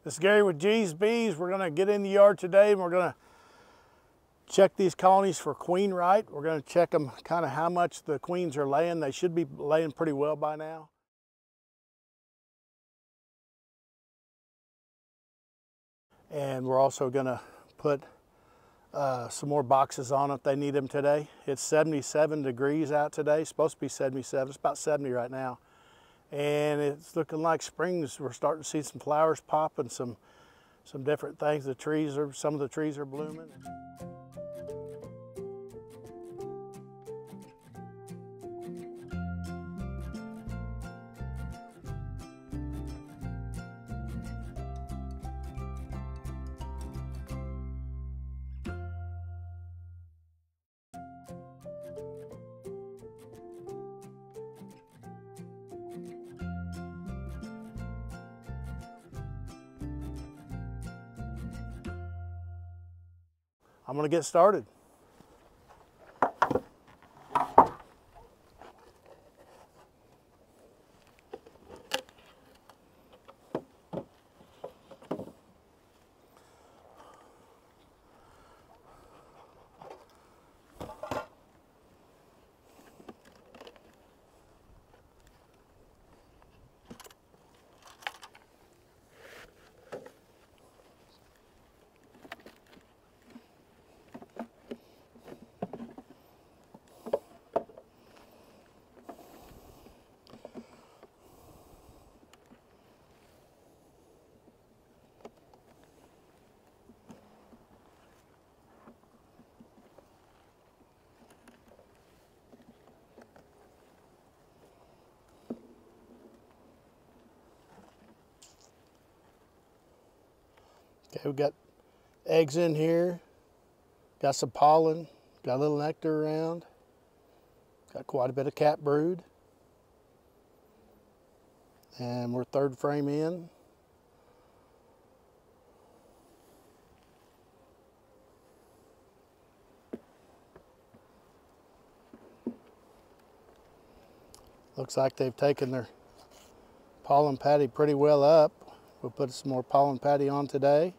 This is Gary with GEEZBEEZ. We're going to get in the yard today and we're going to check these colonies for queen right. We're going to check them kind of how much the queens are laying. They should be laying pretty well by now. And we're also going to put some more boxes on if they need them today. It's 77 degrees out today. It's supposed to be 77. It's about 70 right now. And it's looking like springs. We're starting to see some flowers pop and some different things. Some of the trees are blooming. I'm going to get started. Okay, we've got eggs in here, got some pollen, got a little nectar around, got quite a bit of cat brood, and we're third frame in. Looks like they've taken their pollen patty pretty well up. We'll put some more pollen patty on today.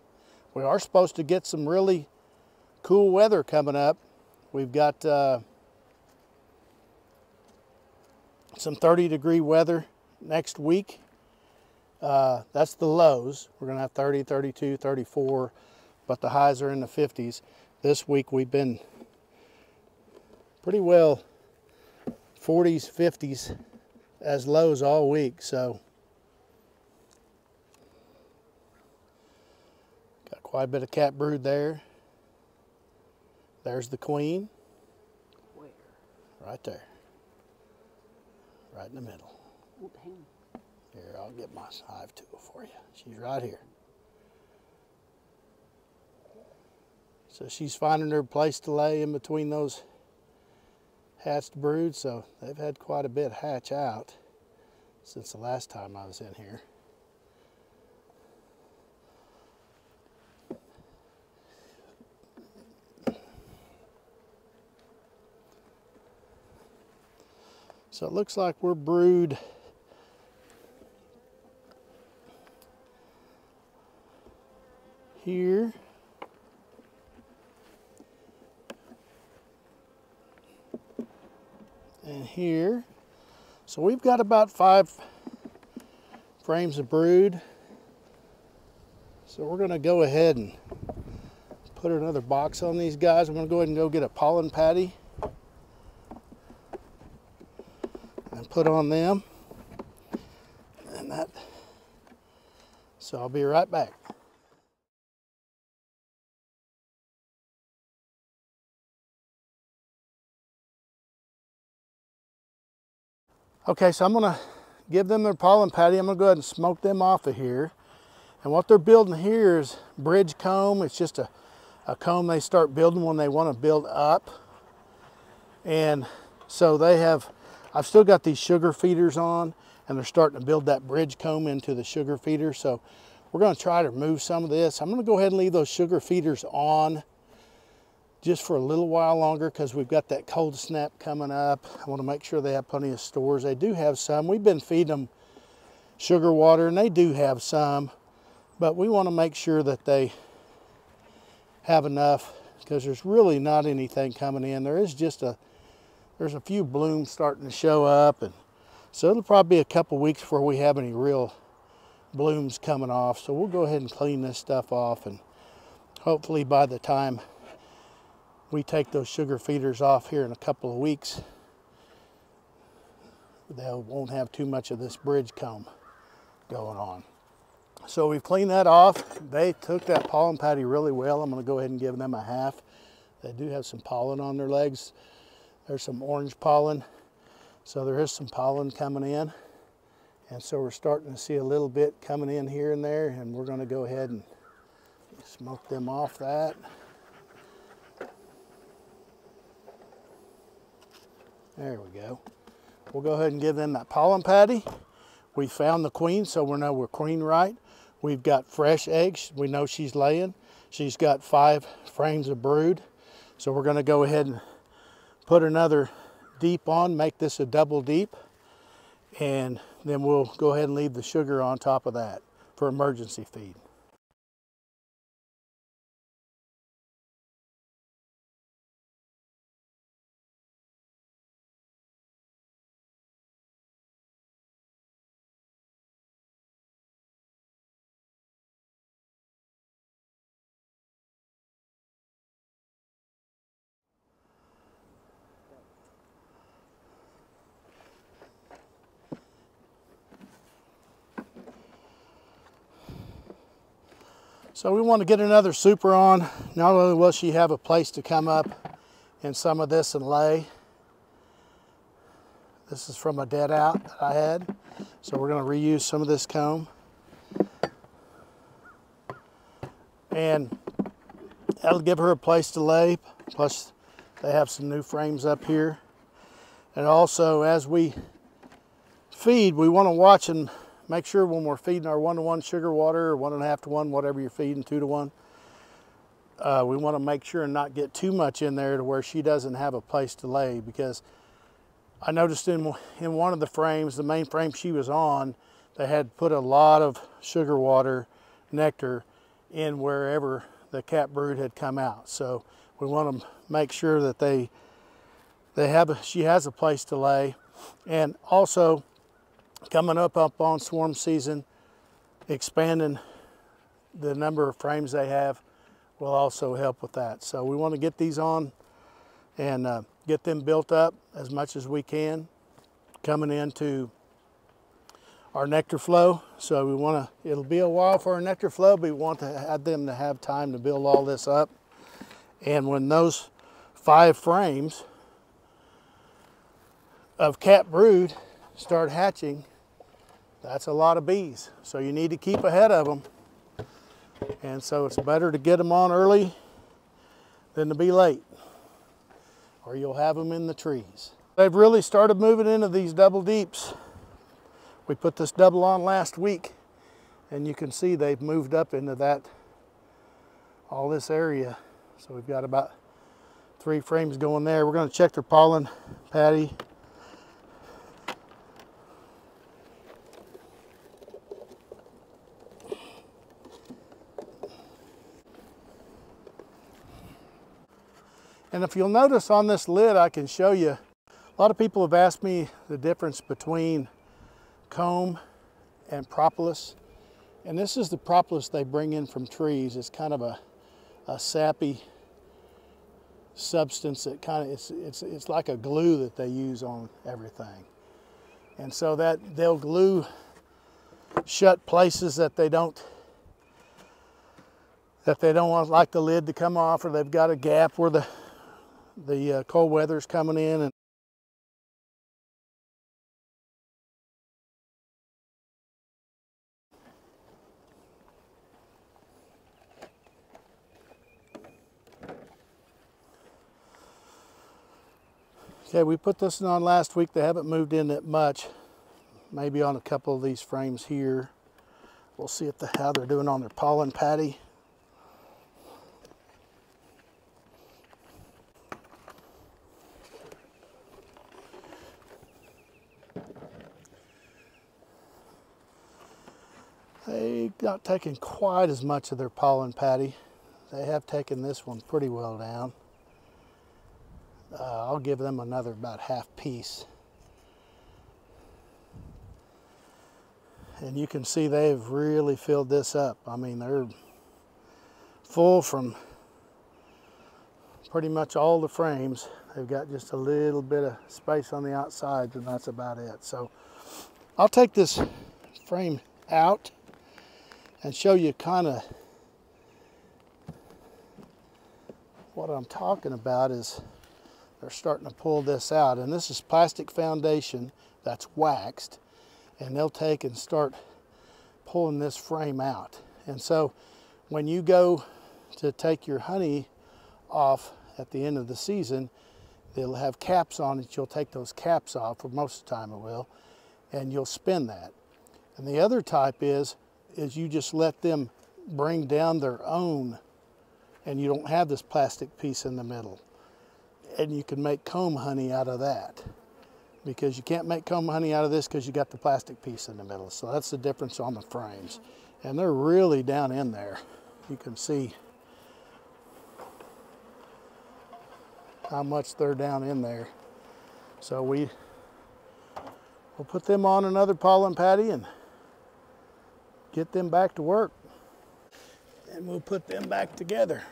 We are supposed to get some really cool weather coming up. We've got some 30-degree weather next week. That's the lows. We're gonna have 30, 32, 34, but the highs are in the 50s. This week we've been pretty well 40s, 50s as lows all week, so got quite a bit of cat brood there. There's the queen. Where? Right there. Right in the middle. Oh, dang. Here, I'll get my hive tool for you. She's right here. So she's finding her place to lay in between those hatched brood, so they've had quite a bit hatch out since the last time I was in here. So it looks like we're brood here. And here. So we've got about 5 frames of brood. So we're going to go ahead and put another box on these guys. I'm going to go ahead and go get a pollen patty and put on them. And that. So I'll be right back. Okay, so I'm gonna give them their pollen patty. I'm gonna go ahead and smoke them off of here. And what they're building here is bridge comb. It's just a comb they start building when they wanna build up. And so I've still got these sugar feeders on, and they're starting to build that bridge comb into the sugar feeder. So we're gonna try to remove some of this. I'm gonna go ahead and leave those sugar feeders on just for a little while longer because we've got that cold snap coming up. I want to make sure they have plenty of stores. They do have some. We've been feeding them sugar water and they do have some, But we want to make sure that they have enough, because there's really not anything coming in. There's a few blooms starting to show up, and so it'll probably be a couple weeks before we have any real blooms coming off. So we'll go ahead and clean this stuff off, and hopefully by the time we take those sugar feeders off here in a couple of weeks, they won't have too much of this bridge comb going on. So we've cleaned that off. They took that pollen patty really well. I'm going to go ahead and give them a half. They do have some pollen on their legs. There's some orange pollen. So there is some pollen coming in. And so we're starting to see a little bit coming in here and there, and we're going to go ahead and smoke them off that. There we go. We'll go ahead and give them that pollen patty. We found the queen, so we know we're queen right. We've got fresh eggs. We know she's laying. She's got 5 frames of brood. So we're going to go ahead and put another deep on, make this a double deep, and then we'll go ahead and leave the sugar on top of that for emergency feed. So we want to get another super on. Not only will she have a place to come up in some of this and lay. This is from a dead out that I had. So we're going to reuse some of this comb. And that'll give her a place to lay. Plus they have some new frames up here. And also as we feed, we want to watch and make sure when we're feeding our 1-to-1 sugar water, or 1.5 to 1, whatever you're feeding, 2 to 1, we want to make sure and not get too much in there to where she doesn't have a place to lay. Because I noticed in one of the frames, the main frame she was on, they had put a lot of sugar water, nectar, in wherever the cat brood had come out. So we want to make sure that she has a place to lay. And also, coming up on swarm season, expanding the number of frames they have will also help with that. So we want to get these on and get them built up as much as we can coming into our nectar flow. So we want to, it'll be a while for our nectar flow, but we want to have them to have time to build all this up. And when those 5 frames of cat brood start hatching, that's a lot of bees. So you need to keep ahead of them. And so it's better to get them on early than to be late, or you'll have them in the trees. They've really started moving into these double deeps. We put this double on last week, and you can see they've moved up into all this area. So we've got about 3 frames going there. We're going to check their pollen patty. And if you'll notice on this lid, I can show you, a lot of people have asked me the difference between comb and propolis. And this is the propolis they bring in from trees. It's kind of a sappy substance that kind of, it's like a glue that they use on everything. And so that they'll glue shut places that they don't want like the lid to come off, or they've got a gap where the cold weather's coming in. And okay, we put this on last week. They haven't moved in that much. Maybe on a couple of these frames here. We'll see how they're doing on their pollen patty. They're not taking quite as much of their pollen patty. They have taken this one pretty well down. I'll give them another about half piece. And you can see they've really filled this up. I mean, they're full from pretty much all the frames. They've got just a little bit of space on the outside, and that's about it. So I'll take this frame out and show you kind of what I'm talking about. Is they're starting to pull this out, and this is plastic foundation that's waxed, and they'll take and start pulling this frame out. And so when you go to take your honey off at the end of the season, they'll have caps on it. You'll take those caps off, or most of the time it will, and you'll spin that. And the other type is you just let them bring down their own, and you don't have this plastic piece in the middle. And you can make comb honey out of that, because you can't make comb honey out of this because you got the plastic piece in the middle. So that's the difference on the frames. And they're really down in there. You can see how much they're down in there. So we'll put them on another pollen patty and get them back to work. And we'll put them back together.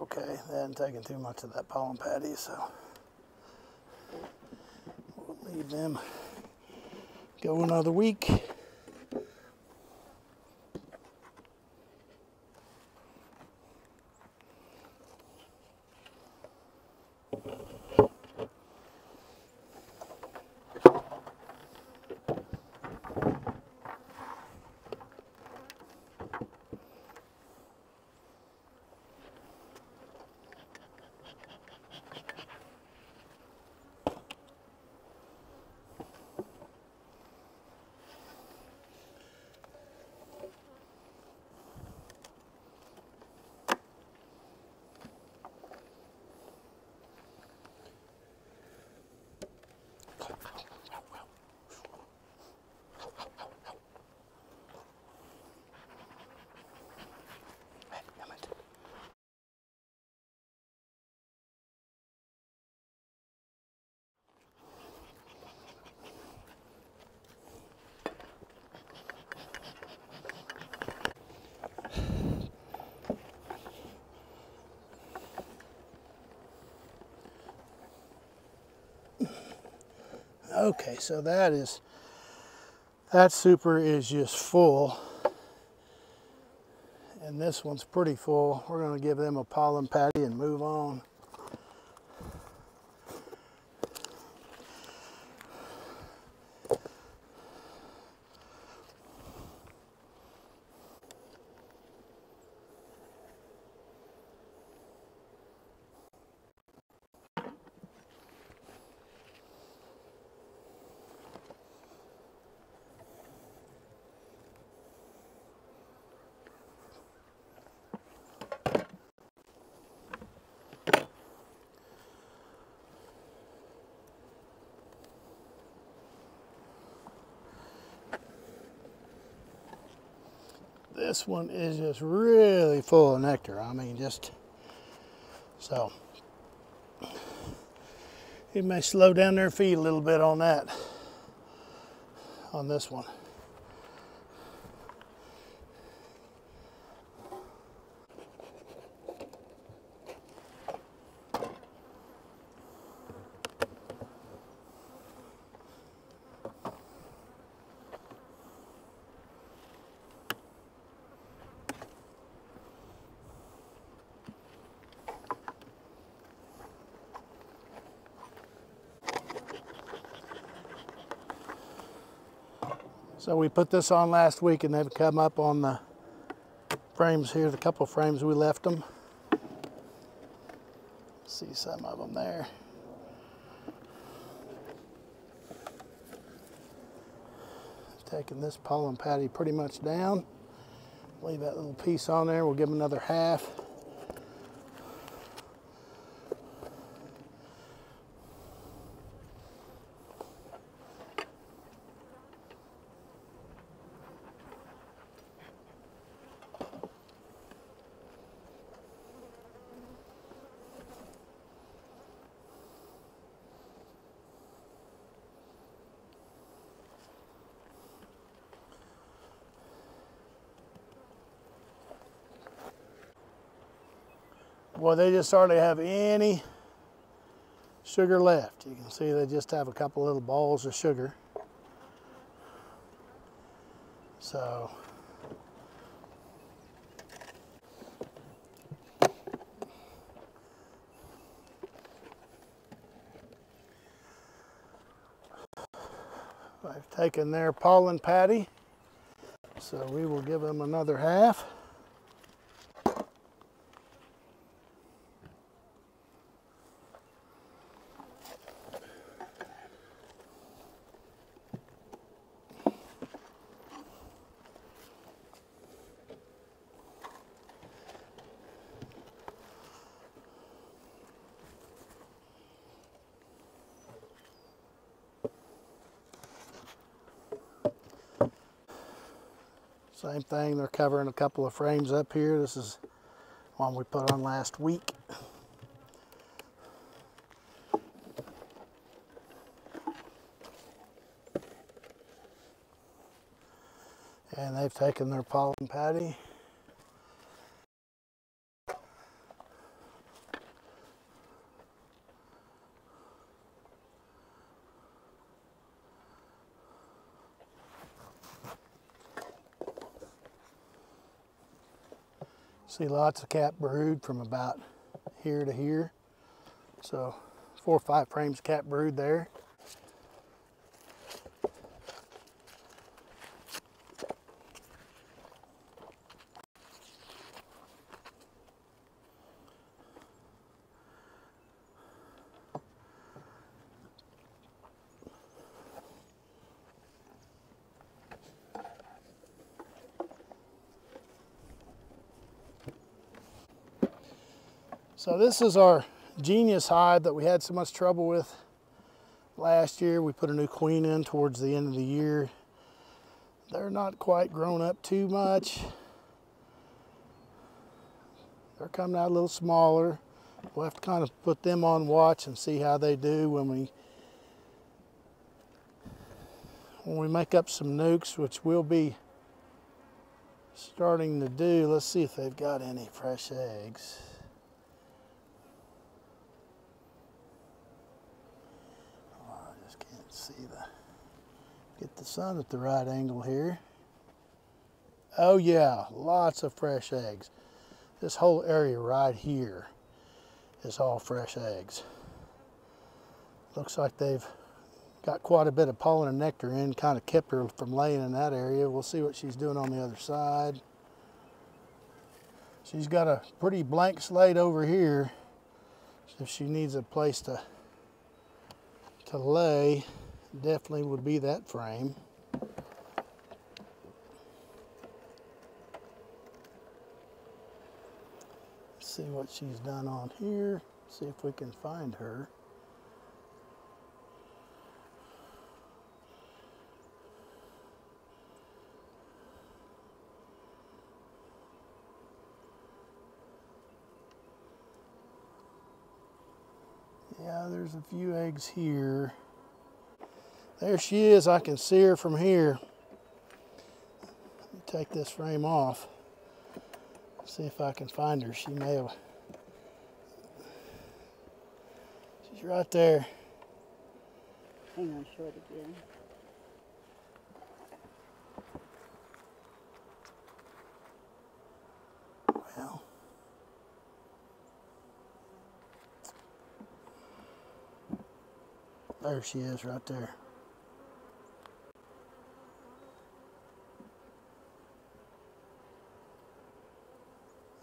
Okay, they hadn't taken too much of that pollen patty, so we'll leave them go another week. Okay, so that super is just full, and this one's pretty full. We're going to give them a pollen patty and move on. This one is just really full of nectar. I mean, just so it may slow down their feed a little bit on that, on this one. So we put this on last week, and they've come up on the frames here, the couple frames we left them. See some of them there. taking this pollen patty pretty much down. Leave that little piece on there. We'll give them another half. Boy, they just hardly have any sugar left. You can see they just have a couple little balls of sugar. So I've taken their pollen patty, so we will give them another half. Same thing, they're covering a couple of frames up here. This is one we put on last week. And they've taken their pollen patty. See lots of cap brood from about here to here. So 4 or 5 frames of cap brood there. So this is our Genius hive that we had so much trouble with last year. We put a new queen in towards the end of the year. They're not quite grown up too much. They're coming out a little smaller. We'll have to kind of put them on watch and see how they do when we make up some nukes, which we'll be starting to do. Let's see if they've got any fresh eggs. Get the sun at the right angle here. Oh yeah, lots of fresh eggs. This whole area right here is all fresh eggs. Looks like they've got quite a bit of pollen and nectar in, kind of kept her from laying in that area. We'll see what she's doing on the other side. She's got a pretty blank slate over here. So if she needs a place to lay, definitely would be that frame. Let's see what she's done on here. See if we can find her. Yeah, there's a few eggs here. There she is, I can see her from here. Let me take this frame off. See if I can find her. She may have. She's right there. Hang on, show it again. Well. There she is right there.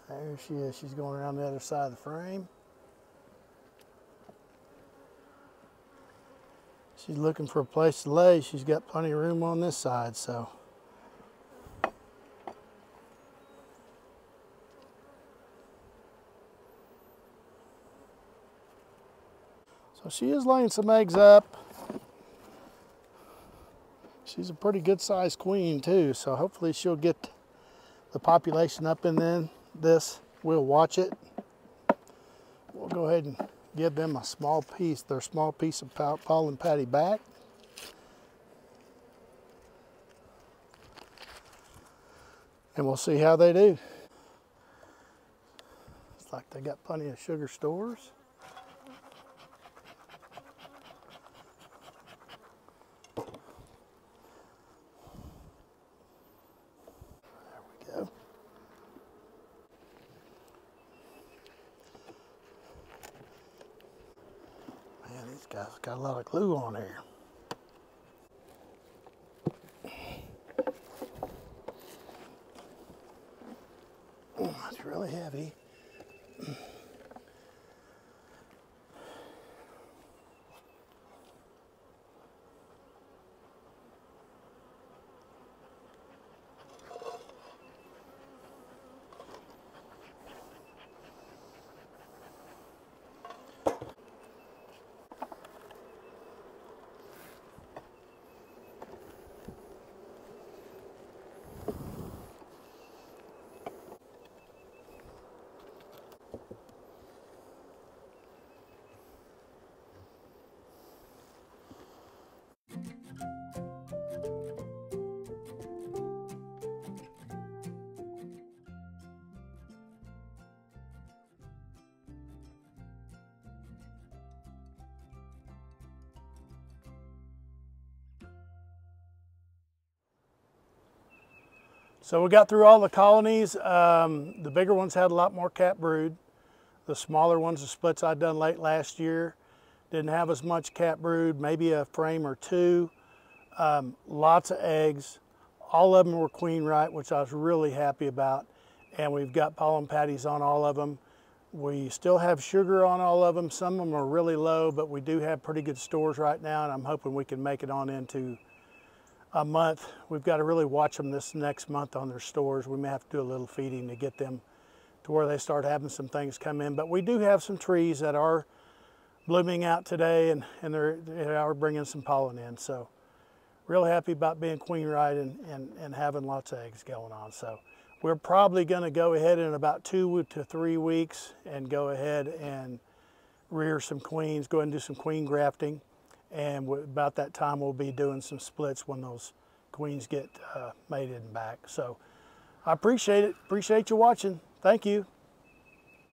There she is. She's going around the other side of the frame. She's looking for a place to lay. She's got plenty of room on this side, so. So she is laying some eggs up. She's a pretty good sized queen too, so hopefully she'll get the population up, and then we'll watch it. We'll go ahead and give them a small piece, their small piece of pollen patty back. And we'll see how they do. It's like they got plenty of sugar stores. Got a lot of glue on there. Oh, that's really heavy. So we got through all the colonies. The bigger ones had a lot more cat brood. The smaller ones, the splits I'd done late last year, didn't have as much cat brood, maybe a frame or two. Lots of eggs. All of them were queen right, which I was really happy about. And we've got pollen patties on all of them. We still have sugar on all of them. Some of them are really low, but we do have pretty good stores right now, and I'm hoping we can make it on into a month. We've got to really watch them this next month on their stores. We may have to do a little feeding to get them to where they start having some things come in. But we do have some trees that are blooming out today, and they are bringing some pollen in. So real happy about being queen right and having lots of eggs going on. So we're probably going to go ahead in about 2 to 3 weeks and go ahead and rear some queens, go ahead and do some queen grafting. And about that time, we'll be doing some splits when those queens get mated and back. So I appreciate it. Appreciate you watching. Thank you.